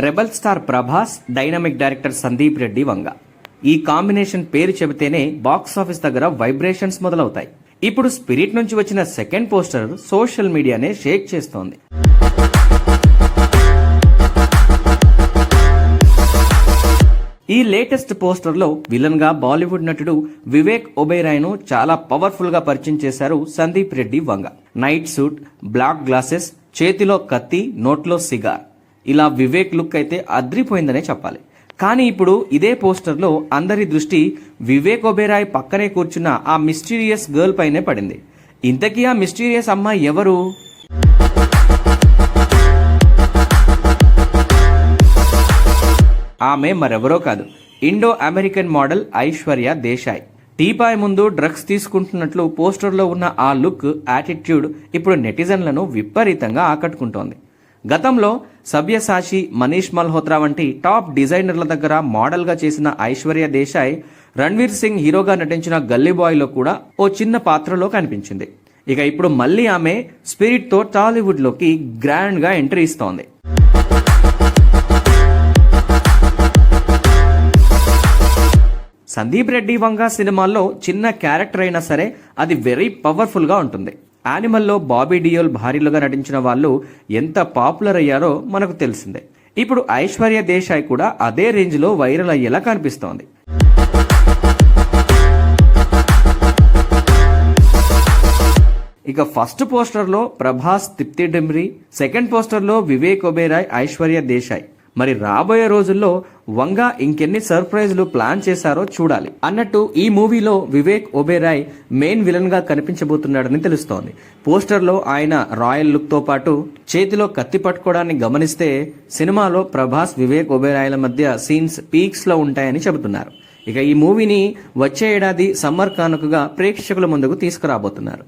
Rebel star Prabhas, dynamic director Sandeep Reddy Vanga. ఈ combination పేరు చెబితేనే బాక్స్ ఆఫీస్ దగ్గర వైబ్రేషన్స్ మొదలవుతాయి. ఇప్పుడు స్పిరిట్ నుంచి వచ్చిన సెకండ్ పోస్టర్ సోషల్ మీడియానే షేక్ చేస్తోంది. ఈ లేటెస్ట్ పోస్టర్ లో విలన్ గా బాలీవుడ్ నటుడు వివేక్ ఒబెరాయ్ ను చాలా పవర్ఫుల్ గా పరిచయం చేశారు సందీప్ రెడ్డి వంగ. నైట్ సూట్, బ్లాక్ గ్లాసెస్, చేతిలో కత్తి, నోట్లో సిగార్, ఇలా వివేక్ లుక్ అయితే అద్రిపోయిందనే చెప్పాలి. కానీ ఇప్పుడు ఇదే పోస్టర్ లో అందరి దృష్టి వివేక్ ఒబెరాయ్ పక్కనే కూర్చున్న ఆ మిస్టీరియస్ గర్ల్ పైనే పడింది. ఇంతకీ ఆ మిస్టీరియస్ అమ్మాయి ఎవరు? ఆమె మరెవరో కాదు, Indo American model Aishwarya Desai. Teapoy ముందు డ్రగ్స్ తీసుకుంటున్నట్లు పోస్టర్లో ఉన్న ఆ లుక్, యాటిట్యూడ్ ఇప్పుడు నెటిజన్లను విపరీతంగా ఆకట్టుకుంటోంది. గతంలో సబ్యసాచి, మనీష్ మల్హోత్రా వంటి టాప్ డిజైనర్ల దగ్గర మోడల్గా చేసిన ఐశ్వర్య దేశాయ్ రణ్వీర్ సింగ్ హీరోగా నటించిన గల్లీ బాయ్లో కూడా ఓ చిన్న పాత్రలో కనిపించింది. ఇక ఇప్పుడు మళ్ళీ ఆమె స్పిరిట్తో టాలీవుడ్లోకి గ్రాండ్గా ఎంట్రీ ఇస్తోంది. సందీప్ రెడ్డి వంగ సినిమాల్లో చిన్న క్యారెక్టర్ అయినా సరే అది వెరీ పవర్ఫుల్ గా ఉంటుంది. యానిమల్లో బాబీ డియోల్ భార్యలుగా నటించిన వాళ్ళు ఎంత పాపులర్ అయ్యారో మనకు తెలిసిందే. ఇప్పుడు ఐశ్వర్య దేశాయ్ కూడా అదే రేంజ్ లో వైరల్ అయ్యేలా కనిపిస్తోంది. ఇక ఫస్ట్ పోస్టర్ లో ప్రభాస్, తిప్తి డిమ్రీ, సెకండ్ పోస్టర్ లో వివేక్ ఒబెరాయ్, ఐశ్వర్య దేశాయ్. మరి రాబోయే రోజుల్లో వంగ ఇంకెన్ని సర్ప్రైజ్లు ప్లాన్ చేశారో చూడాలి. అన్నట్టు ఈ మూవీలో వివేక్ ఒబెరాయ్ మెయిన్ విలన్ గా కనిపించబోతున్నాడని తెలుస్తోంది. పోస్టర్ లో ఆయన రాయల్ లుక్ తో పాటు చేతిలో కత్తి పట్టుకోవడాన్ని గమనిస్తే సినిమాలో ప్రభాస్, వివేక్ ఒబెరాయ్ల మధ్య సీన్స్ పీక్స్ లో ఉంటాయని చెబుతున్నారు. ఇక ఈ మూవీని వచ్చే ఏడాది సమ్మర్ కానుకగా ప్రేక్షకుల ముందుకు తీసుకురాబోతున్నారు.